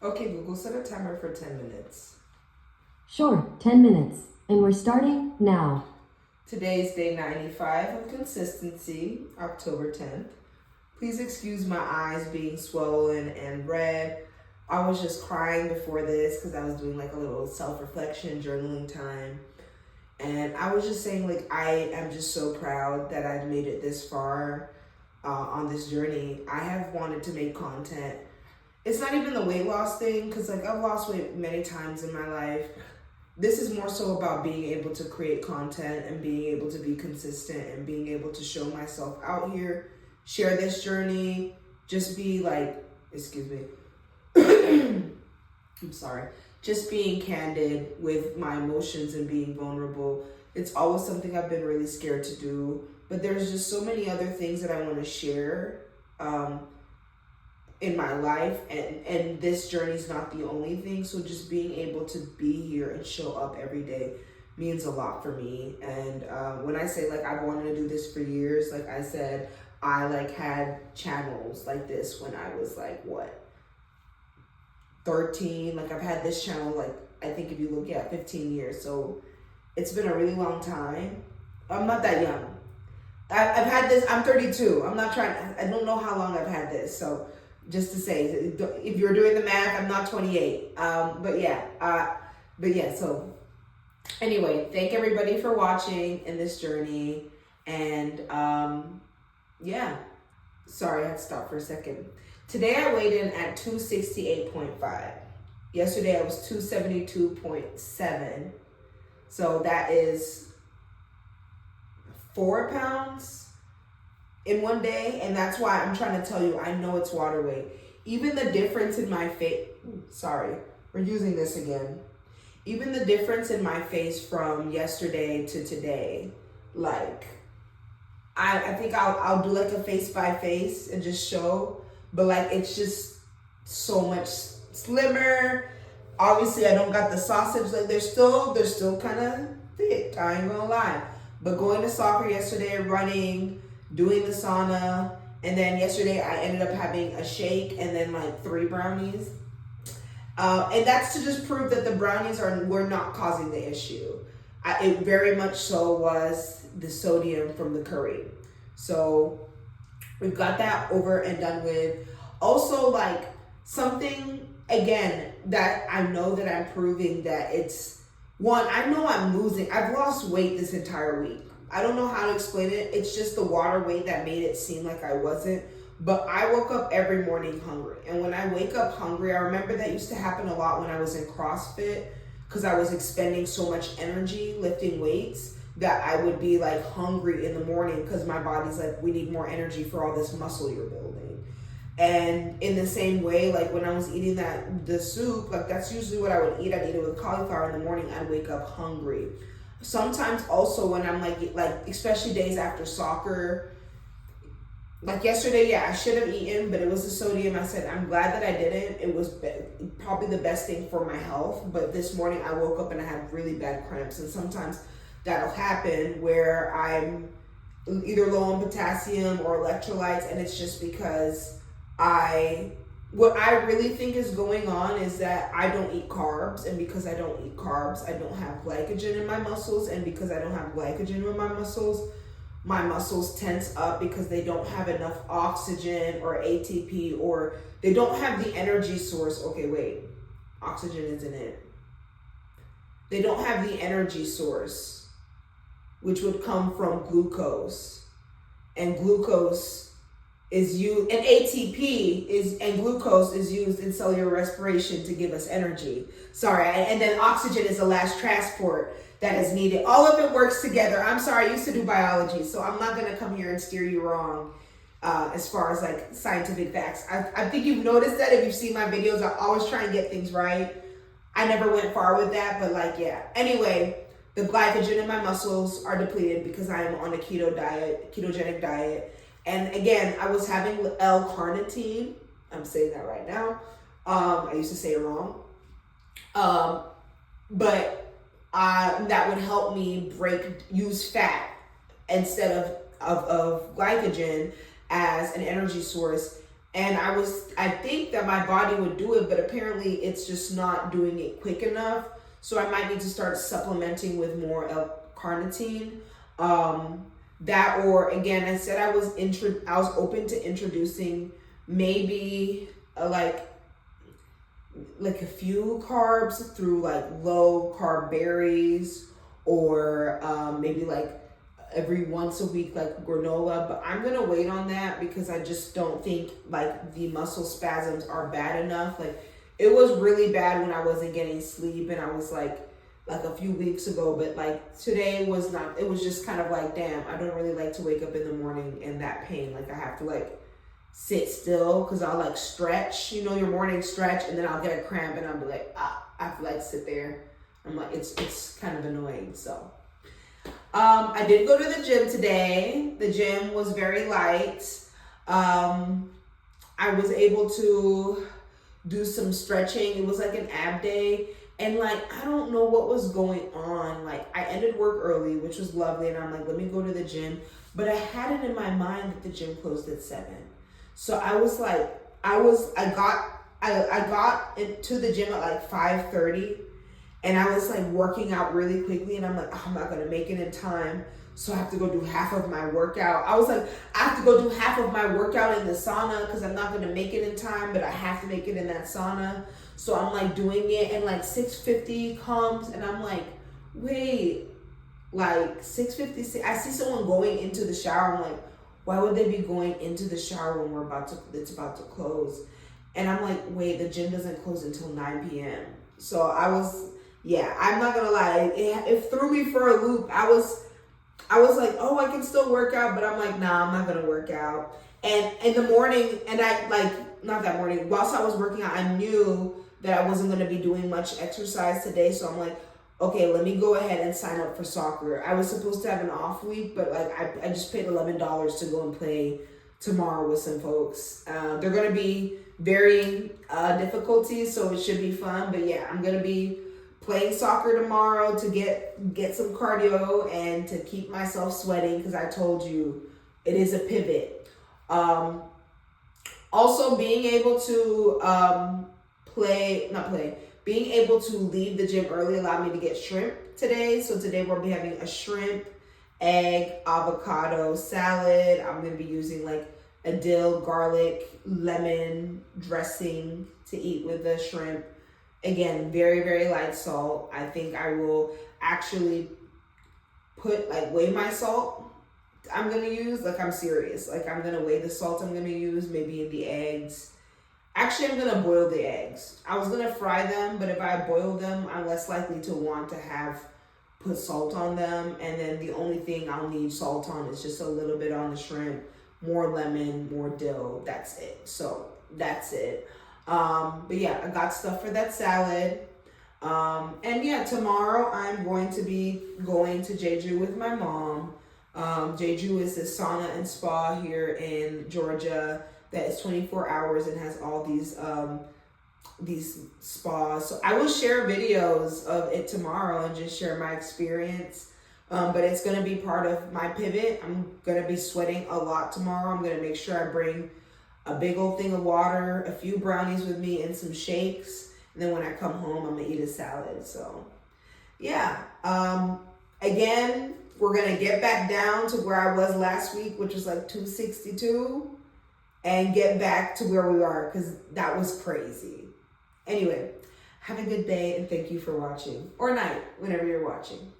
Okay, Google, set a timer for 10 minutes. Sure, 10 minutes. And we're starting now. Today's day 95 of consistency, October 10th. Please excuse my eyes being swollen and red. I was just crying before this because I was doing like a little self-reflection journaling time. And I was just saying, like, I am just so proud that I've made it this far on this journey. I have wanted to make content. It's not even the weight loss thing, because like I've lost weight many times in my life. This is more so about being able to create content and being able to be consistent and being able to show myself out here, share this journey, just be like, excuse me, I'm sorry, just being candid with my emotions and being vulnerable. It's always something I've been really scared to do, but there's just so many other things that I want to share in my life, and this journey's not the only thing. So just being able to be here and show up every day means a lot for me. And when I say like I've wanted to do this for years, like I said, I like had channels like this when I was like 13. Like I've had this channel, like I think if you look at 15 years, so it's been a really long time. I'm not that young. I've had this, I'm 32. I don't know how long I've had this. So just to say, if you're doing the math, I'm not 28. But yeah, so anyway, thank everybody for watching in this journey. And yeah, sorry, I had to stop for a second. Today I weighed in at 268.5. Yesterday I was 272.7. So that is 4 pounds in one day. And that's why I'm trying to tell you, I know it's water weight. Even the difference in my face, sorry, we're using this again. Even the difference in my face from yesterday to today, like, I think I'll do like a face by face and just show, but like, it's just so much slimmer. Obviously I don't got the sausage, like they're still kind of thick, I ain't gonna lie. But going to soccer yesterday, running, doing the sauna, and then yesterday I ended up having a shake and then like 3 brownies. And that's to just prove that the brownies were not causing the issue. It very much so was the sodium from the curry. So we've got that over and done with. Also, like, something, again, that I know that I'm proving that it's, one, I know I'm losing. I've lost weight this entire week. I don't know how to explain it. It's just the water weight that made it seem like I wasn't. But I woke up every morning hungry. And when I wake up hungry, I remember that used to happen a lot when I was in CrossFit, because I was expending so much energy lifting weights that I would be like hungry in the morning because my body's like, we need more energy for all this muscle you're building. And in the same way, like when I was eating the soup, like that's usually what I would eat. I'd eat it with cauliflower in the morning. I'd wake up hungry. Sometimes also when I'm like especially days after soccer, like yesterday, yeah, I should have eaten, but it was the sodium. I said, I'm glad that I didn't. It was probably the best thing for my health. But this morning I woke up and I had really bad cramps. And sometimes that'll happen where I'm either low on potassium or electrolytes. And it's just because what I really think is going on is that I don't eat carbs. And because I don't eat carbs, I don't have glycogen in my muscles. And because I don't have glycogen in my muscles tense up because they don't have enough oxygen or ATP, or they don't have the energy source. Okay, wait, oxygen isn't it. They don't have the energy source, which would come from glucose. And glucose is used, and and glucose is used in cellular respiration to give us energy. Sorry, and then oxygen is the last transport that is needed. All of it works together. I'm sorry, I used to do biology, so I'm not gonna come here and steer you wrong as far as like scientific facts. I think you've noticed that if you've seen my videos, I always try and get things right. I never went far with that, but like, yeah. Anyway, the glycogen in my muscles are depleted because I am on a ketogenic diet. And again, I was having L-carnitine. I'm saying that right now. I used to say it wrong. But that would help me use fat instead of glycogen as an energy source. And I think that my body would do it, but apparently it's just not doing it quick enough. So I might need to start supplementing with more L-carnitine. That, or again, I said I was open to introducing maybe like a few carbs through like low carb berries, or maybe like every once a week like granola. But I'm gonna wait on that because I just don't think like the muscle spasms are bad enough. Like it was really bad when I wasn't getting sleep, and I was like a few weeks ago, but like today was not. It was just kind of like, damn, I don't really like to wake up in the morning in that pain. Like I have to like sit still because I'll like stretch, your morning stretch, and then I'll get a cramp and I'll be like, I have to like sit there. I'm like, it's kind of annoying. So I did go to the gym today. The gym was very light. I was able to do some stretching. It was like an ab day. And like, I don't know what was going on. Like I ended work early, which was lovely. And I'm like, let me go to the gym. But I had it in my mind that the gym closed at 7. So I was like, I got into the gym at like 5:30, and I was like working out really quickly, and I'm like, oh, I'm not gonna make it in time. So I have to go do half of my workout. I was like, I have to go do half of my workout in the sauna because I'm not gonna make it in time, but I have to make it in that sauna. So I'm like doing it, and like 6:50 comes, and I'm like, wait, like 6:56. I see someone going into the shower. I'm like, why would they be going into the shower when it's about to close? And I'm like, wait, the gym doesn't close until 9 p.m. So I'm not gonna lie, it threw me for a loop. I was like, oh, I can still work out, but I'm like, nah, I'm not gonna work out. And in the morning, and I like, not that morning, whilst I was working out, I knew that I wasn't gonna be doing much exercise today. So I'm like, okay, let me go ahead and sign up for soccer. I was supposed to have an off week, but like I just paid $11 to go and play tomorrow with some folks. They're gonna be varying difficulties, so it should be fun. But yeah, I'm gonna be playing soccer tomorrow to get some cardio and to keep myself sweating, because I told you it is a pivot. Also being able to being able to leave the gym early allowed me to get shrimp today. So today we'll be having a shrimp, egg, avocado salad. I'm going to be using like a dill, garlic, lemon dressing to eat with the shrimp. Again, very, very light salt. I think I will actually weigh my salt I'm going to use. Like, I'm serious. Like, I'm going to weigh the salt I'm going to use, maybe in the eggs. Actually, I'm going to boil the eggs. I was going to fry them, but if I boil them, I'm less likely to want to put salt on them. And then the only thing I'll need salt on is just a little bit on the shrimp, more lemon, more dill. That's it. So that's it. But yeah, I got stuff for that salad. And yeah, tomorrow I'm going to be going to Jeju with my mom. Jeju is this sauna and spa here in Georgia that is 24 hours and has all these spas. So I will share videos of it tomorrow and just share my experience. But it's going to be part of my pivot. I'm going to be sweating a lot tomorrow. I'm going to make sure I bring a big old thing of water, a few brownies with me, and some shakes. And then when I come home, I'm going to eat a salad. So yeah. Again, we're going to get back down to where I was last week, which was like 262, and get back to where we are, because that was crazy. Anyway, have a good day, and thank you for watching, or night, whenever you're watching.